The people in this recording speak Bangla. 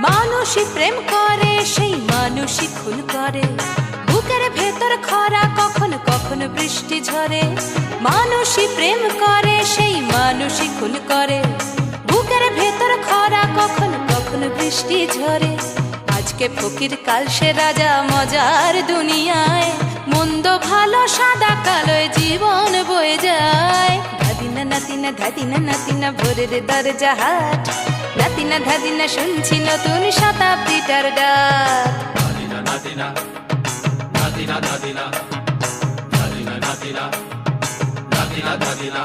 মানুষই প্রেম করে সেই মানুষই খুন করে, বুকের ভেতর খরা কখন কখন বৃষ্টি ঝরে। মানুষই প্রেম করে সেই মানুষই খুন করে, বুকের ভেতর খরা কখন কখন বৃষ্টি ঝরে। আজকে ফকির কাল সে রাজা মজার দুনিয়ায়, মন্দ ভালো সাদা কালোয় জীবন বয়ে যায়। ধাদিনা নাতিনা ধাদিনা নাতিনা ভোরের দরজা হাট, নাতিনা ধাদিনা শুনছি নতুন শতাব্দীটার ডাক। নাতিনা নাতিনা নাতিনা নাতিনা নাতিনা নাতিনা নাতিনা নাতিনা